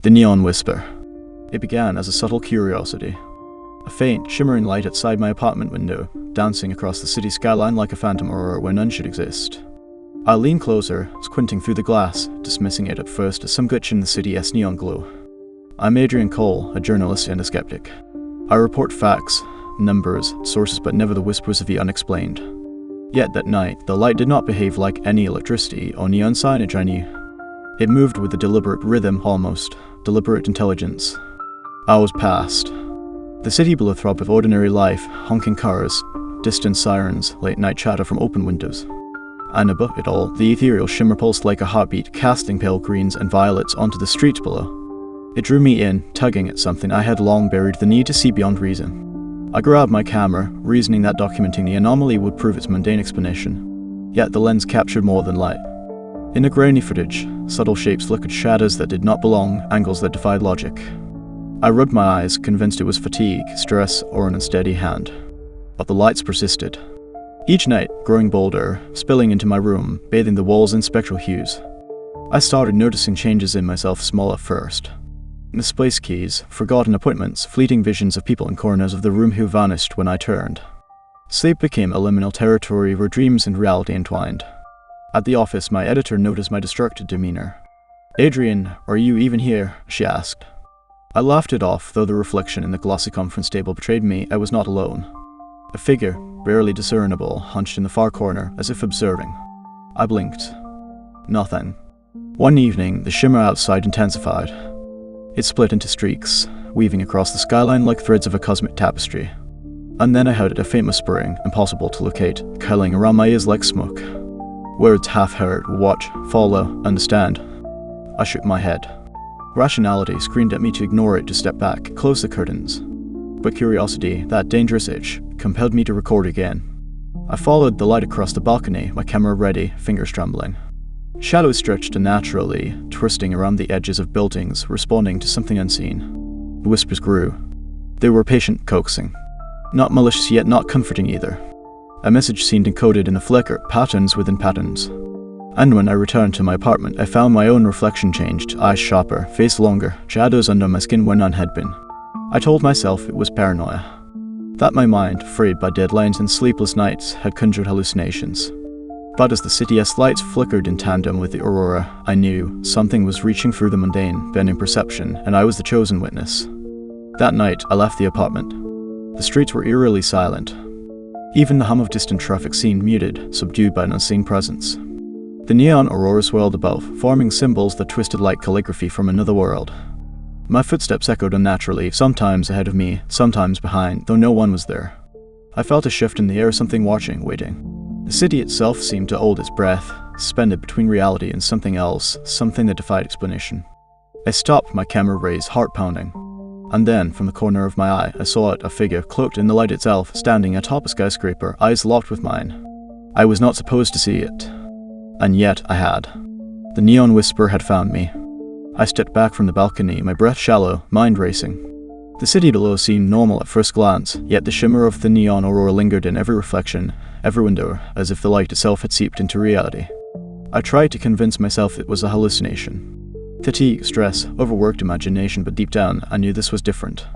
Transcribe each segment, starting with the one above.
The Neon Whisper. It began as a subtle curiosity. A faint, shimmering light outside my apartment window, dancing across the city skyline like a phantom aurora where none should exist. I leaned closer, squinting through the glass, dismissing it at first as some glitch in the city's neon glow. I'm Adrian Cole, a journalist and a skeptic. I report facts, numbers, sources, but never the whispers of the unexplained. Yet that night, the light did not behave like any electricity or neon signage I knew. It moved with a deliberate rhythm, almost deliberate intelligence. Hours passed. The city blew a throb of ordinary life, honking cars, distant sirens, late-night chatter from open windows. And above it all, the ethereal shimmer pulsed like a heartbeat, casting pale greens and violets onto the streets below. It drew me in, tugging at something I had long buried, the need to see beyond reason. I grabbed my camera, reasoning that documenting the anomaly would prove its mundane explanation. Yet the lens captured more than light. In the grainy footage, subtle shapes flickered, shadows that did not belong, angles that defied logic. I rubbed my eyes, convinced it was fatigue, stress, or an unsteady hand. But the lights persisted. Each night, growing bolder, spilling into my room, bathing the walls in spectral hues. I started noticing changes in myself, small at first. Misplaced keys, forgotten appointments, fleeting visions of people in corners of the room who vanished when I turned. Sleep became a liminal territory where dreams and reality entwined. At the office, my editor noticed my distracted demeanor. "Adrian, are you even here?" she asked. I laughed it off, though the reflection in the glossy conference table betrayed me I was not alone. A figure, barely discernible, hunched in the far corner, as if observing. I blinked. Nothing. One evening, the shimmer outside intensified. It split into streaks, weaving across the skyline like threads of a cosmic tapestry. And then I heard a faint whispering, impossible to locate, curling around my ears like smoke. Words half heard: watch, follow, understand. I shook my head. Rationality screamed at me to ignore it, to step back, close the curtains. But curiosity, that dangerous itch, compelled me to record again. I followed the light across the balcony, my camera ready, fingers trembling. Shadows stretched unnaturally, twisting around the edges of buildings, responding to something unseen. The whispers grew. They were patient, coaxing. Not malicious, yet not comforting either. A message seemed encoded in the flicker, patterns within patterns. And when I returned to my apartment, I found my own reflection changed, eyes sharper, face longer, shadows under my skin where none had been. I told myself it was paranoia. That my mind, frayed by deadlines and sleepless nights, had conjured hallucinations. But as the city's lights flickered in tandem with the aurora, I knew something was reaching through the mundane, bending perception, and I was the chosen witness. That night, I left the apartment. The streets were eerily silent. Even the hum of distant traffic seemed muted, subdued by an unseen presence. The neon aurora swirled above, forming symbols that twisted like calligraphy from another world. My footsteps echoed unnaturally, sometimes ahead of me, sometimes behind, though no one was there. I felt a shift in the air, something watching, waiting. The city itself seemed to hold its breath, suspended between reality and something else, something that defied explanation. I stopped, my camera raised, heart pounding. And then, from the corner of my eye, I saw it, a figure, cloaked in the light itself, standing atop a skyscraper, eyes locked with mine. I was not supposed to see it. And yet I had. The neon whisper had found me. I stepped back from the balcony, my breath shallow, mind racing. The city below seemed normal at first glance, yet the shimmer of the neon aurora lingered in every reflection, every window, as if the light itself had seeped into reality. I tried to convince myself it was a hallucination. Fatigue, stress, overworked imagination, but deep down, I knew this was different.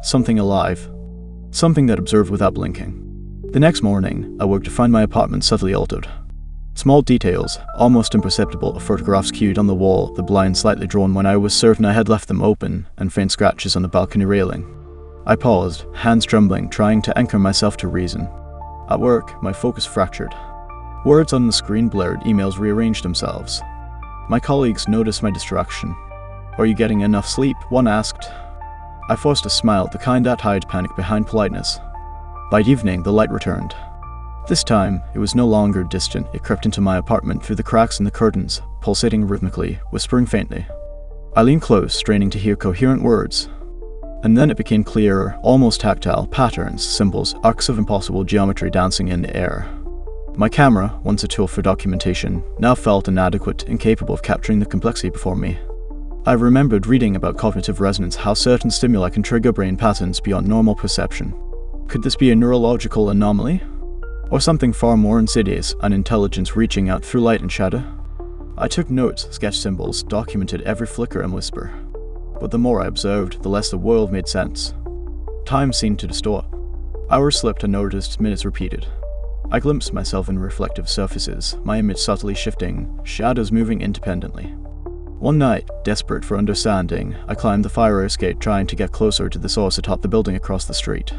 Something alive. Something that observed without blinking. The next morning, I woke to find my apartment subtly altered. Small details, almost imperceptible, photographs cued on the wall, the blinds slightly drawn when I was certain I had left them open, and faint scratches on the balcony railing. I paused, hands trembling, trying to anchor myself to reason. At work, my focus fractured. Words on the screen blurred, emails rearranged themselves. My colleagues noticed my distraction. "Are you getting enough sleep?" one asked. I forced a smile, the kind that hides panic behind politeness. By evening, the light returned. This time, it was no longer distant. It crept into my apartment through the cracks in the curtains, pulsating rhythmically, whispering faintly. I leaned close, straining to hear coherent words. And then it became clearer, almost tactile, patterns, symbols, arcs of impossible geometry dancing in the air. My camera, once a tool for documentation, now felt inadequate, incapable of capturing the complexity before me. I remembered reading about cognitive resonance, how certain stimuli can trigger brain patterns beyond normal perception. Could this be a neurological anomaly? Or something far more insidious, an intelligence reaching out through light and shadow? I took notes, sketched symbols, documented every flicker and whisper. but the more I observed, the less the world made sense. Time seemed to distort. Hours slipped unnoticed, minutes repeated. I glimpsed myself in reflective surfaces, my image subtly shifting, shadows moving independently. One night, desperate for understanding, I climbed the fire escape trying to get closer to the source atop the building across the street.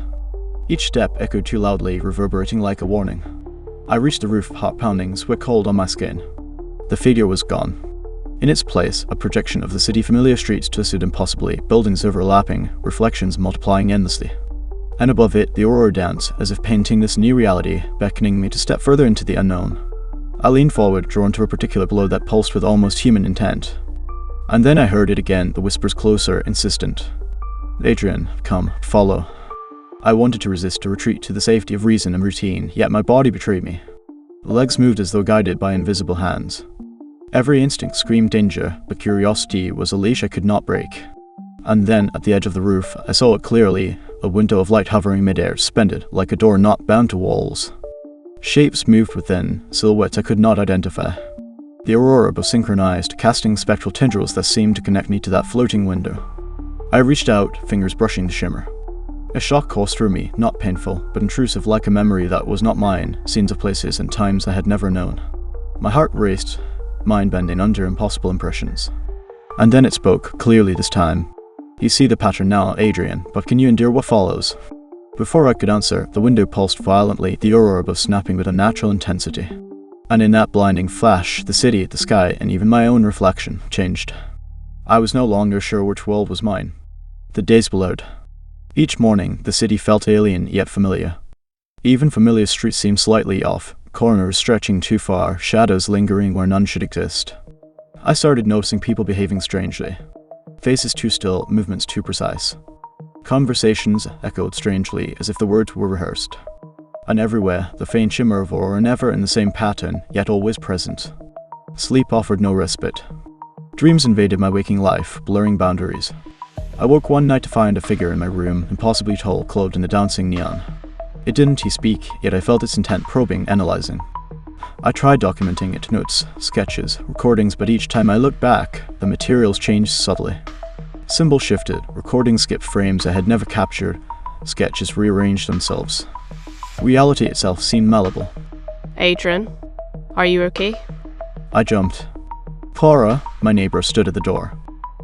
Each step echoed too loudly, reverberating like a warning. I reached the roof, heart pounding, sweat cold on my skin. The figure was gone. In its place, a projection of the city, familiar streets twisted impossibly, buildings overlapping, reflections multiplying endlessly. And above it, the aurora danced, as if painting this new reality, beckoning me to step further into the unknown. I leaned forward, drawn to a particular glow that pulsed with almost human intent. And then I heard it again, the whispers closer, insistent. "Adrian, come, follow." I wanted to resist, to retreat to the safety of reason and routine, yet my body betrayed me. The legs moved as though guided by invisible hands. Every instinct screamed danger, but curiosity was a leash I could not break. And then, at the edge of the roof, I saw it clearly, a window of light hovering midair, suspended, like a door not bound to walls. Shapes moved within, silhouettes I could not identify. The aurora was synchronized, casting spectral tendrils that seemed to connect me to that floating window. I reached out, fingers brushing the shimmer. A shock coursed through me, not painful, but intrusive like a memory that was not mine, scenes of places and times I had never known. My heart raced, mind bending under impossible impressions. And then it spoke, clearly this time. "You see the pattern now, Adrian, but can you endure what follows?" Before I could answer, the window pulsed violently, the aurora was snapping with unnatural intensity. And in that blinding flash, the city, the sky, and even my own reflection changed. I was no longer sure which world was mine. The days blurred. Each morning, the city felt alien yet familiar. Even familiar streets seemed slightly off, corners stretching too far, shadows lingering where none should exist. I started noticing people behaving strangely. Faces too still, movements too precise. Conversations echoed strangely, as if the words were rehearsed. And everywhere, the faint shimmer of aurora, never in the same pattern, yet always present. Sleep offered no respite. Dreams invaded my waking life, blurring boundaries. I woke one night to find a figure in my room, impossibly tall, clothed in the dancing neon. It didn't speak, yet I felt its intent, probing, analyzing. I tried documenting it, notes, sketches, recordings, but each time I looked back, the materials changed subtly. Symbols shifted, recordings skipped frames I had never captured, sketches rearranged themselves. Reality itself seemed malleable. "Adrian, are you okay?" I jumped. Clara, my neighbor, stood at the door.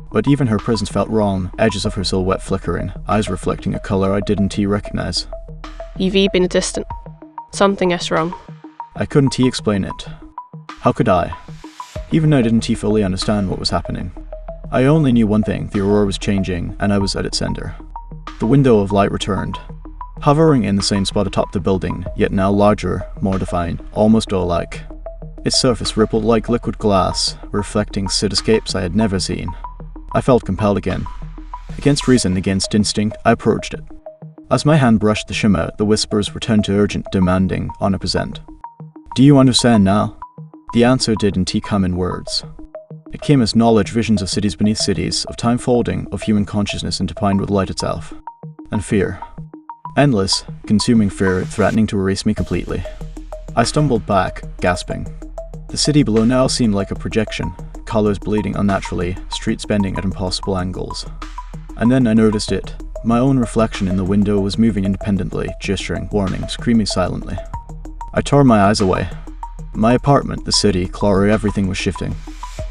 But even her presence felt wrong, edges of her silhouette flickering, eyes reflecting a color I didn't recognize. You've been distant. Something is wrong. I couldn't explain it. How could I? Even I didn't fully understand what was happening. I only knew one thing, the aurora was changing, and I was at its center. The window of light returned. Hovering in the same spot atop the building, yet now larger, more defined, almost door-like. Its surface rippled like liquid glass, reflecting cityscapes I had never seen. I felt compelled again. Against reason, against instinct, I approached it. As my hand brushed the shimmer, the whispers returned to urgent, demanding, omnipresent. "Do you understand now?" The answer didn't come in words. It came as knowledge, visions of cities beneath cities, of time folding, of human consciousness intertwined with light itself. And fear. Endless, consuming fear, threatening to erase me completely. I stumbled back, gasping. The city below now seemed like a projection, colors bleeding unnaturally, streets bending at impossible angles. And then I noticed it. My own reflection in the window was moving independently, gesturing, warning, screaming silently. I tore my eyes away. My apartment, the city, Clara, everything was shifting.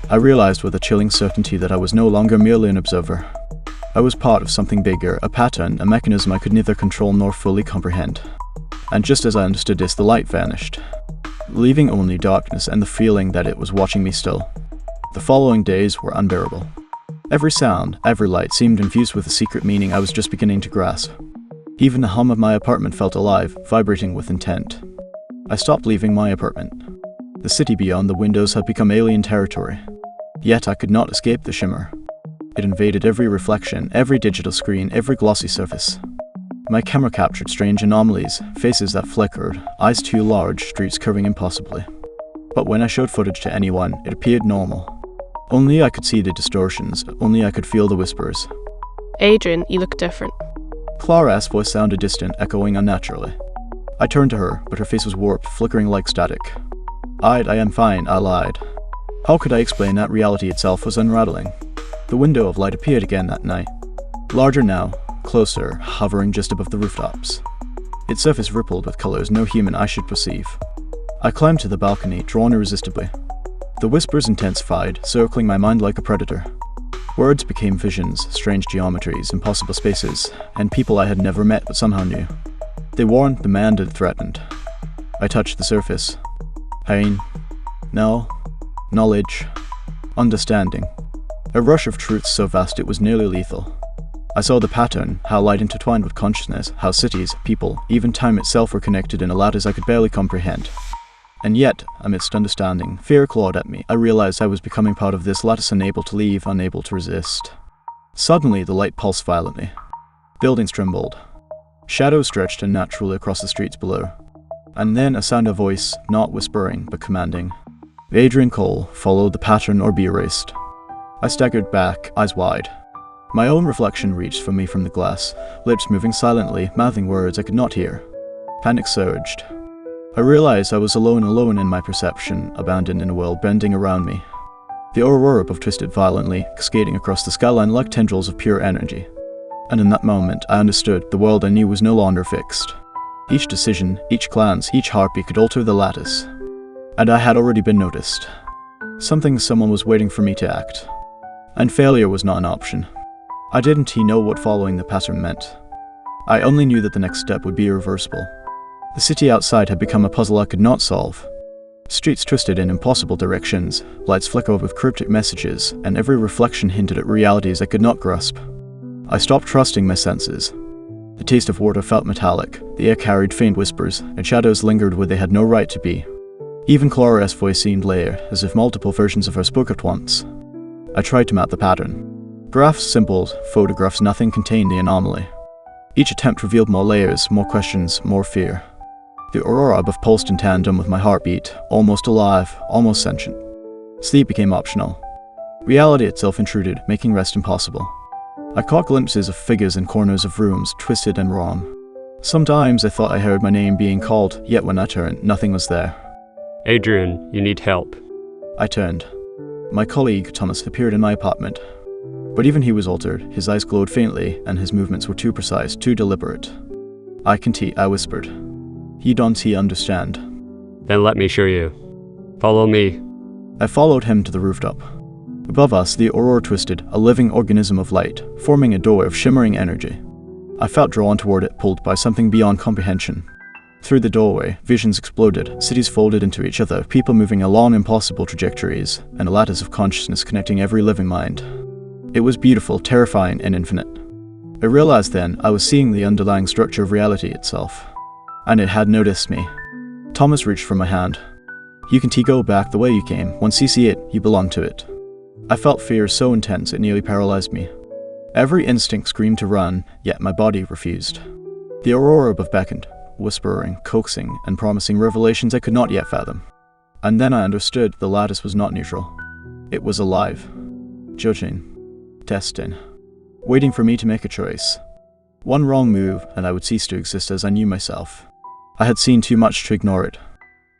I realized with a chilling certainty that I was no longer merely an observer. I was part of something bigger, a pattern, a mechanism I could neither control nor fully comprehend. And just as I understood this, the light vanished, leaving only darkness and the feeling that it was watching me still. The following days were unbearable. Every sound, every light seemed infused with a secret meaning I was just beginning to grasp. Even the hum of my apartment felt alive, vibrating with intent. I stopped leaving my apartment. The city beyond the windows had become alien territory. Yet I could not escape the shimmer. It invaded every reflection, every digital screen, every glossy surface. My camera captured strange anomalies, faces that flickered, eyes too large, streets curving impossibly. But when I showed footage to anyone, it appeared normal. Only I could see the distortions, only I could feel the whispers. "Adrian, you look different." Clara's voice sounded distant, echoing unnaturally. I turned to her, but her face was warped, flickering like static. I am fine, I lied. How could I explain that reality itself was unraveling? The window of light appeared again that night. Larger now, closer, hovering just above the rooftops. Its surface rippled with colors no human eye should perceive. I climbed to the balcony, drawn irresistibly. The whispers intensified, circling my mind like a predator. Words became visions, strange geometries, impossible spaces, and people I had never met but somehow knew. They warned, demanded, threatened. I touched the surface. Pain. No. Knowledge. Understanding. A rush of truths so vast it was nearly lethal. I saw the pattern, how light intertwined with consciousness, how cities, people, even time itself were connected in a lattice I could barely comprehend. And yet, amidst understanding, fear clawed at me. I realized I was becoming part of this lattice, unable to leave, unable to resist. Suddenly, the light pulsed violently. Buildings trembled. Shadows stretched unnaturally across the streets below. And then a sound of voice, not whispering, but commanding. Adrian Cole, follow the pattern or be erased. I staggered back, eyes wide. My own reflection reached for me from the glass, lips moving silently, mouthing words I could not hear. Panic surged. I realized I was alone in my perception, abandoned in a world bending around me. The aurora above twisted violently, cascading across the skyline like tendrils of pure energy. And in that moment, I understood the world I knew was no longer fixed. Each decision, each glance, each heartbeat could alter the lattice. And I had already been noticed. Someone was waiting for me to act. And failure was not an option. I didn't know what following the pattern meant. I only knew that the next step would be irreversible. The city outside had become a puzzle I could not solve. Streets twisted in impossible directions, lights flickered with cryptic messages, and every reflection hinted at realities I could not grasp. I stopped trusting my senses. The taste of water felt metallic, the air carried faint whispers, and shadows lingered where they had no right to be. Even Clara's voice seemed layered, as if multiple versions of her spoke at once. I tried to map the pattern. Graphs, symbols, photographs, nothing contained the anomaly. Each attempt revealed more layers, more questions, more fear. The aurora above pulsed in tandem with my heartbeat, almost alive, almost sentient. Sleep became optional. Reality itself intruded, making rest impossible. I caught glimpses of figures in corners of rooms, twisted and wrong. Sometimes I thought I heard my name being called, yet when I turned, nothing was there. Adrian, you need help. I turned. My colleague, Thomas, appeared in my apartment. But even he was altered, his eyes glowed faintly, and his movements were too precise, too deliberate. I whispered. You don't understand. Then let me show you. Follow me. I followed him to the rooftop. Above us, the aurora twisted, a living organism of light, forming a doorway of shimmering energy. I felt drawn toward it, pulled by something beyond comprehension. Through the doorway, visions exploded, cities folded into each other, people moving along impossible trajectories, and a lattice of consciousness connecting every living mind. It was beautiful, terrifying, and infinite. I realized then I was seeing the underlying structure of reality itself. And it had noticed me. Thomas reached for my hand. You can go back the way you came. Once you see it, you belong to it. I felt fear so intense it nearly paralyzed me. Every instinct screamed to run, yet my body refused. The aurora above beckoned, whispering, coaxing, and promising revelations I could not yet fathom. And then I understood the lattice was not neutral. It was alive. Judging. Testing. Waiting for me to make a choice. One wrong move, and I would cease to exist as I knew myself. I had seen too much to ignore it.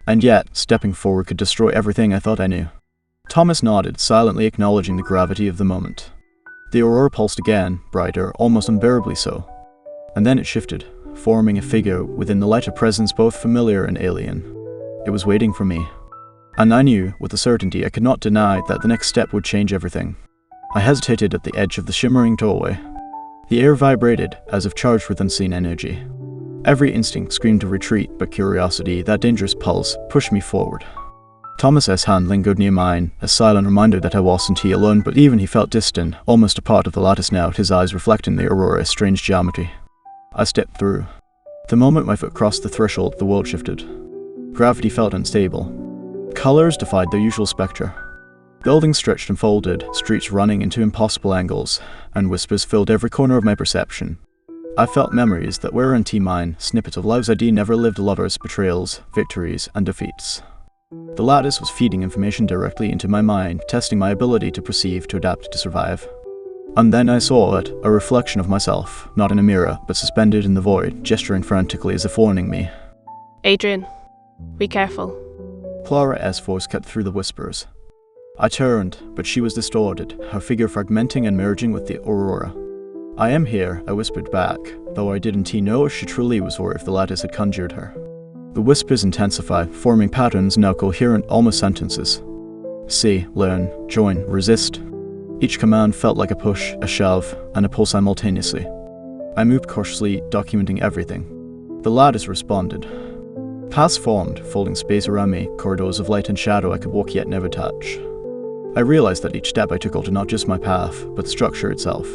And yet, stepping forward could destroy everything I thought I knew. Thomas nodded, silently acknowledging the gravity of the moment. The aurora pulsed again, brighter, almost unbearably so. And then it shifted, forming a figure within the lighter presence both familiar and alien. It was waiting for me. And I knew, with a certainty I could not deny, that the next step would change everything. I hesitated at the edge of the shimmering doorway. The air vibrated, as if charged with unseen energy. Every instinct screamed to retreat, but curiosity, that dangerous pulse, pushed me forward. Thomas's hand lingered near mine, a silent reminder that I wasn't he alone, but even he felt distant, almost a part of the lattice now, his eyes reflecting the aurora's strange geometry. I stepped through. The moment my foot crossed the threshold, the world shifted. Gravity felt unstable. Colors defied their usual spectra. Buildings stretched and folded, streets running into impossible angles, and whispers filled every corner of my perception. I felt memories that were mine, snippets of lives I'd never lived, lovers, betrayals, victories, and defeats. The lattice was feeding information directly into my mind, testing my ability to perceive, to adapt, to survive. And then I saw it, a reflection of myself, not in a mirror, but suspended in the void, gesturing frantically as if warning me. Adrian, be careful. Clara's voice cut through the whispers. I turned, but she was distorted, her figure fragmenting and merging with the aurora. "I am here," I whispered back, though I didn't know if she truly was or if the lattice had conjured her. The whispers intensified, forming patterns now coherent, almost sentences. See, learn, join, resist. Each command felt like a push, a shove, and a pull simultaneously. I moved cautiously, documenting everything. The lattice responded. Paths formed, folding space around me, corridors of light and shadow I could walk yet never touch. I realized that each step I took altered not just my path, but the structure itself.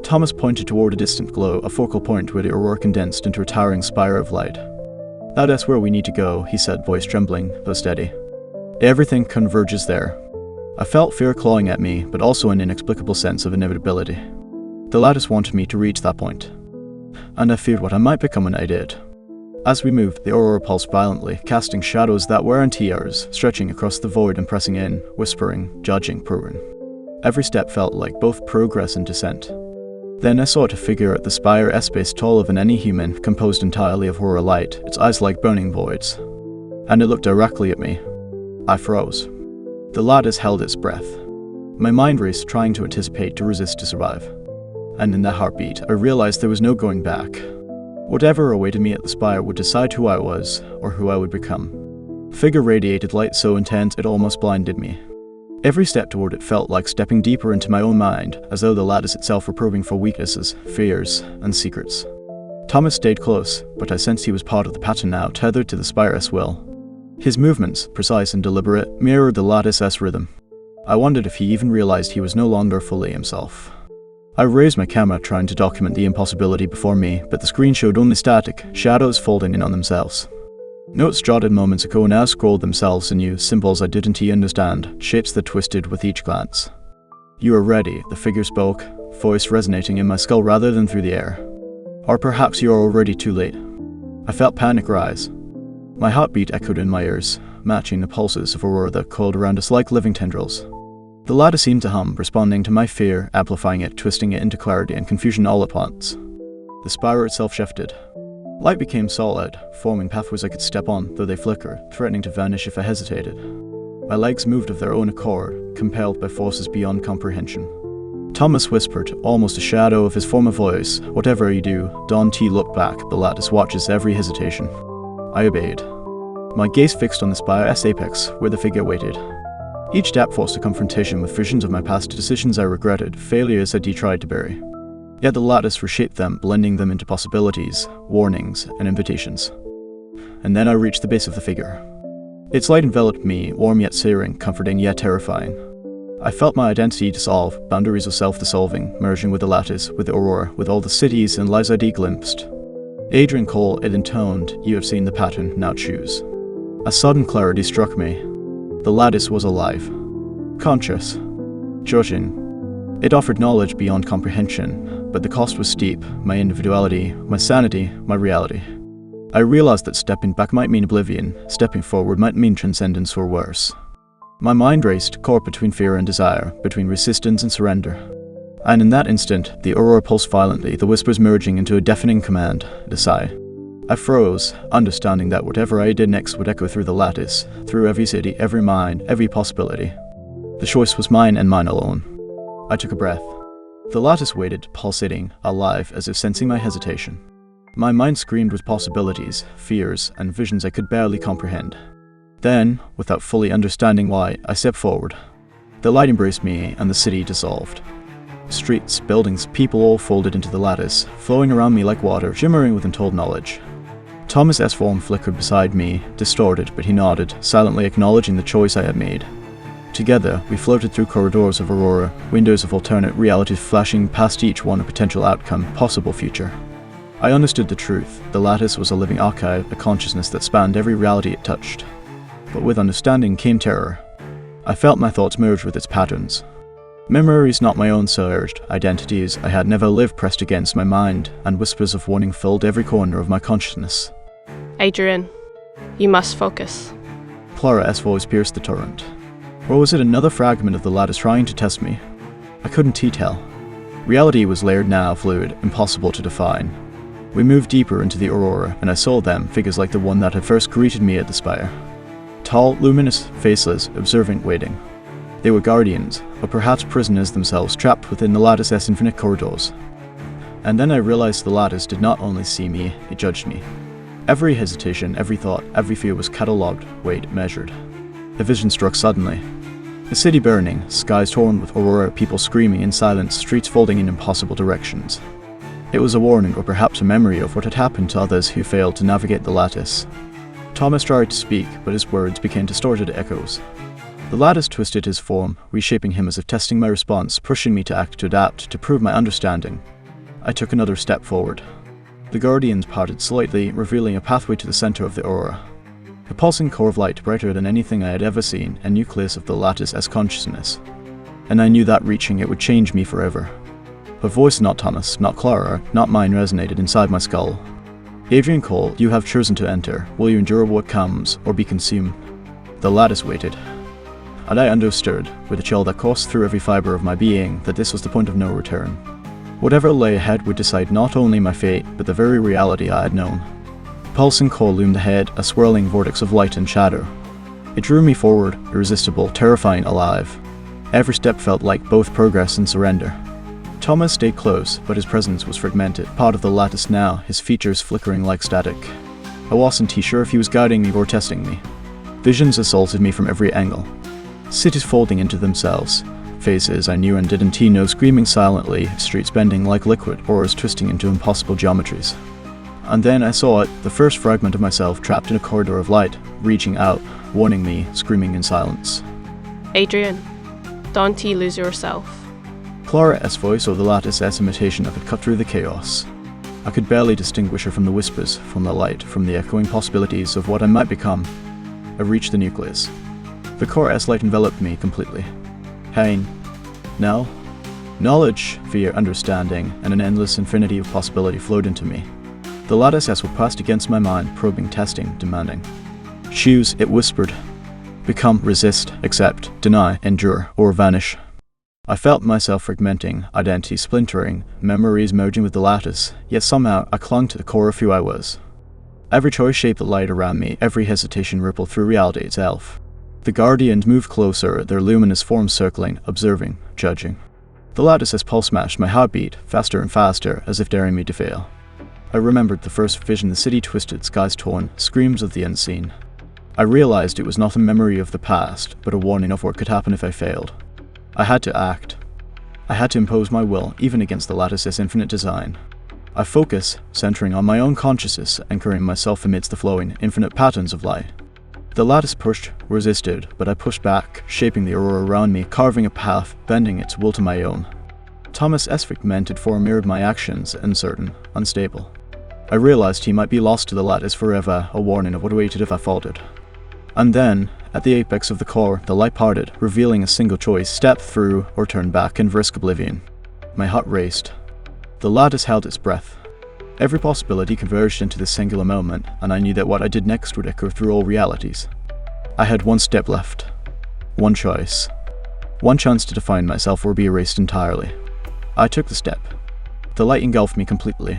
Thomas pointed toward a distant glow, a focal point where the aurora condensed into a towering spire of light. "That's where we need to go," he said, voice trembling, though steady. "Everything converges there." I felt fear clawing at me, but also an inexplicable sense of inevitability. The lattice wanted me to reach that point, and I feared what I might become when I did. As we moved, the aurora pulsed violently, casting shadows that weren't ours, stretching across the void and pressing in, whispering, judging, proving. Every step felt like both progress and descent. Then I saw a figure at the spire, a space taller than any human, composed entirely of aurora light, its eyes like burning voids. And it looked directly at me. I froze. The lattice held its breath. My mind raced, trying to anticipate, to resist, to survive. And in that heartbeat, I realized there was no going back. Whatever awaited me at the spire would decide who I was, or who I would become. The figure radiated light so intense it almost blinded me. Every step toward it felt like stepping deeper into my own mind, as though the lattice itself were probing for weaknesses, fears, and secrets. Thomas stayed close, but I sensed he was part of the pattern now, tethered to the spire's will. His movements, precise and deliberate, mirrored the lattice's rhythm. I wondered if he even realized he was no longer fully himself. I raised my camera, trying to document the impossibility before me, but the screen showed only static, shadows folding in on themselves. Notes jotted moments ago now scrolled themselves anew, symbols I didn't understand, shapes that twisted with each glance. "You are ready," the figure spoke, voice resonating in my skull rather than through the air. "Or perhaps you are already too late." I felt panic rise. My heartbeat echoed in my ears, matching the pulses of aurora that coiled around us like living tendrils. The lattice seemed to hum, responding to my fear, amplifying it, twisting it into clarity and confusion all at once. The spiral itself shifted. Light became solid, forming pathways I could step on, though they flickered, threatening to vanish if I hesitated. My legs moved of their own accord, compelled by forces beyond comprehension. Thomas whispered, almost a shadow of his former voice, "Whatever you do, don't look back, the lattice watches every hesitation." I obeyed. My gaze fixed on the spire's apex, where the figure waited. Each step forced a confrontation with visions of my past, decisions I regretted, failures I tried to bury. Yet the lattice reshaped them, blending them into possibilities, warnings, and invitations. And then I reached the base of the figure. Its light enveloped me, warm yet searing, comforting yet terrifying. I felt my identity dissolve, boundaries of self-dissolving, merging with the lattice, with the aurora, with all the cities and lives I'd glimpsed. "Adrian Cole," it intoned, "you have seen the pattern, now choose." A sudden clarity struck me. The lattice was alive, conscious, judging. It offered knowledge beyond comprehension, but the cost was steep, my individuality, my sanity, my reality. I realized that stepping back might mean oblivion, stepping forward might mean transcendence or worse. My mind raced, caught between fear and desire, between resistance and surrender. And in that instant, the aurora pulsed violently, the whispers merging into a deafening command, a sigh. I froze, understanding that whatever I did next would echo through the lattice, through every city, every mind, every possibility. The choice was mine and mine alone. I took a breath. The lattice waited, pulsating, alive, as if sensing my hesitation. My mind screamed with possibilities, fears, and visions I could barely comprehend. Then, without fully understanding why, I stepped forward. The light embraced me, and the city dissolved. Streets, buildings, people all folded into the lattice, flowing around me like water, shimmering with untold knowledge. Thomas's form flickered beside me, distorted, but he nodded, silently acknowledging the choice I had made. Together, we floated through corridors of aurora, windows of alternate realities flashing past each one a potential outcome, possible future. I understood the truth. The lattice was a living archive, a consciousness that spanned every reality it touched. But with understanding came terror. I felt my thoughts merge with its patterns. Memories not my own surged, identities I had never lived pressed against my mind, and whispers of warning filled every corner of my consciousness. "Adrian, you must focus." Clara's voice pierced the torrent. Or was it another fragment of the lattice trying to test me? I couldn't tell. Reality was layered now, fluid, impossible to define. We moved deeper into the aurora, and I saw them, figures like the one that had first greeted me at the spire. Tall, luminous, faceless, observant, waiting. They were guardians, or perhaps prisoners themselves trapped within the lattice S infinite corridors. And then I realized the lattice did not only see me, it judged me. Every hesitation, every thought, every fear was catalogued, weighed, measured. A vision struck suddenly. A city burning, skies torn with aurora, people screaming in silence, streets folding in impossible directions. It was a warning, or perhaps a memory of what had happened to others who failed to navigate the lattice. Thomas tried to speak, but his words became distorted echoes. The lattice twisted his form, reshaping him as if testing my response, pushing me to act, to adapt, to prove my understanding. I took another step forward. The guardians parted slightly, revealing a pathway to the center of the aura. A pulsing core of light brighter than anything I had ever seen, a nucleus of the lattice as consciousness. And I knew that reaching it would change me forever. Her voice, not Thomas, not Clara, not mine, resonated inside my skull. Adrian Cole, you have chosen to enter. Will you endure what comes, or be consumed? The lattice waited. And I understood, with a chill that coursed through every fiber of my being, that this was the point of no return. Whatever lay ahead would decide not only my fate, but the very reality I had known. Pulsing core loomed ahead, a swirling vortex of light and shadow. It drew me forward, irresistible, terrifying, alive. Every step felt like both progress and surrender. Thomas stayed close, but his presence was fragmented, part of the lattice now, his features flickering like static. I wasn't sure if he was guiding me or testing me. Visions assaulted me from every angle. Cities folding into themselves. Faces I knew and didn't know screaming silently, streets bending like liquid, auras twisting into impossible geometries. And then I saw it, the first fragment of myself trapped in a corridor of light, reaching out, warning me, screaming in silence. Adrian, don't you lose yourself. Clara S. voice, or the lattice S imitation of it, cut through the chaos. I could barely distinguish her from the whispers, from the light, from the echoing possibilities of what I might become. I reached the nucleus. The core S light enveloped me completely. Pain. Now, knowledge, fear, understanding, and an endless infinity of possibility flowed into me. The lattice S was pressed against my mind, probing, testing, demanding. Choose, it whispered. Become, resist, accept, deny, endure, or vanish. I felt myself fragmenting, identity splintering, memories merging with the lattice, yet somehow I clung to the core of who I was. Every choice shaped the light around me, every hesitation rippled through reality itself. The guardians moved closer, their luminous forms circling, observing, judging. The lattice's pulse matched my heartbeat, faster and faster, as if daring me to fail. I remembered the first vision, the city twisted, skies torn, screams of the unseen. I realized it was not a memory of the past, but a warning of what could happen if I failed. I had to act. I had to impose my will, even against the lattice's infinite design. I focus, centering on my own consciousness, anchoring myself amidst the flowing, infinite patterns of light. The lattice pushed, resisted, but I pushed back, shaping the aurora around me, carving a path, bending its will to my own. Thomas' fragmented form mirrored my actions, uncertain, unstable. I realized he might be lost to the lattice forever, a warning of what awaited if I faltered. And then, at the apex of the core, the light parted, revealing a single choice: step through or turn back and risk oblivion. My heart raced. The lattice held its breath. Every possibility converged into this singular moment, and I knew that what I did next would echo through all realities. I had one step left. One choice. One chance to define myself or be erased entirely. I took the step. The light engulfed me completely.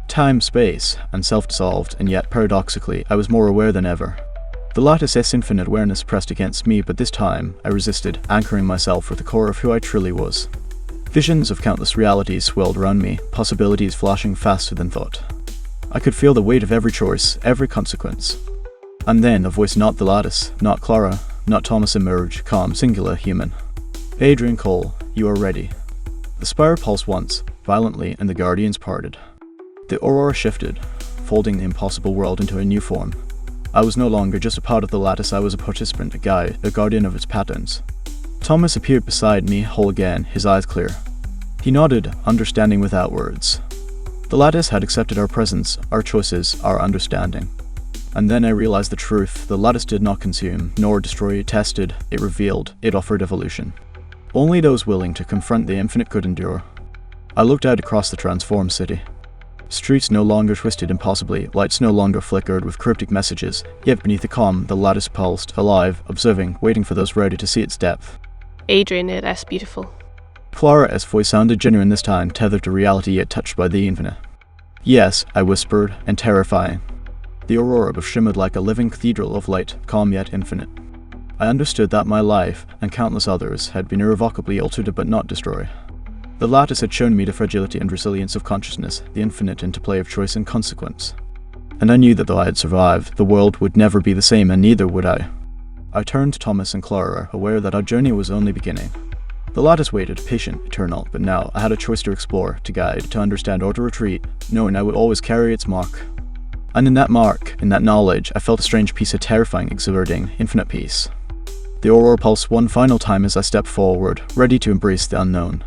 Time, space, and self-dissolved, and yet, paradoxically, I was more aware than ever. The lattice's infinite awareness pressed against me, but this time, I resisted, anchoring myself with the core of who I truly was. Visions of countless realities swirled around me, possibilities flashing faster than thought. I could feel the weight of every choice, every consequence. And then a voice, not the lattice, not Clara, not Thomas, emerged, calm, singular, human. Adrian Cole, you are ready. The spire pulsed once, violently, and the guardians parted. The aurora shifted, folding the impossible world into a new form. I was no longer just a part of the lattice, I was a participant, a guide, a guardian of its patterns. Thomas appeared beside me, whole again, his eyes clear. He nodded, understanding without words. The lattice had accepted our presence, our choices, our understanding. And then I realized the truth: the lattice did not consume, nor destroy, it tested, it revealed, it offered evolution. Only those willing to confront the infinite could endure. I looked out across the transformed city. Streets no longer twisted impossibly, lights no longer flickered with cryptic messages, yet beneath the calm, the lattice pulsed, alive, observing, waiting for those ready to see its depth. Adrian, that's beautiful. Clara's voice sounded genuine this time, tethered to reality yet touched by the infinite. Yes, I whispered, and terrifying. The aurora shimmered like a living cathedral of light, calm yet infinite. I understood that my life, and countless others, had been irrevocably altered but not destroyed. The lattice had shown me the fragility and resilience of consciousness, the infinite interplay of choice and consequence. And I knew that though I had survived, the world would never be the same, and neither would I. I turned to Thomas and Clara, aware that our journey was only beginning. The lattice waited, patient, eternal, but now I had a choice to explore, to guide, to understand or to retreat, knowing I would always carry its mark. And in that mark, in that knowledge, I felt a strange peace, a terrifying, exhilarating, infinite peace. The aurora pulsed one final time as I stepped forward, ready to embrace the unknown.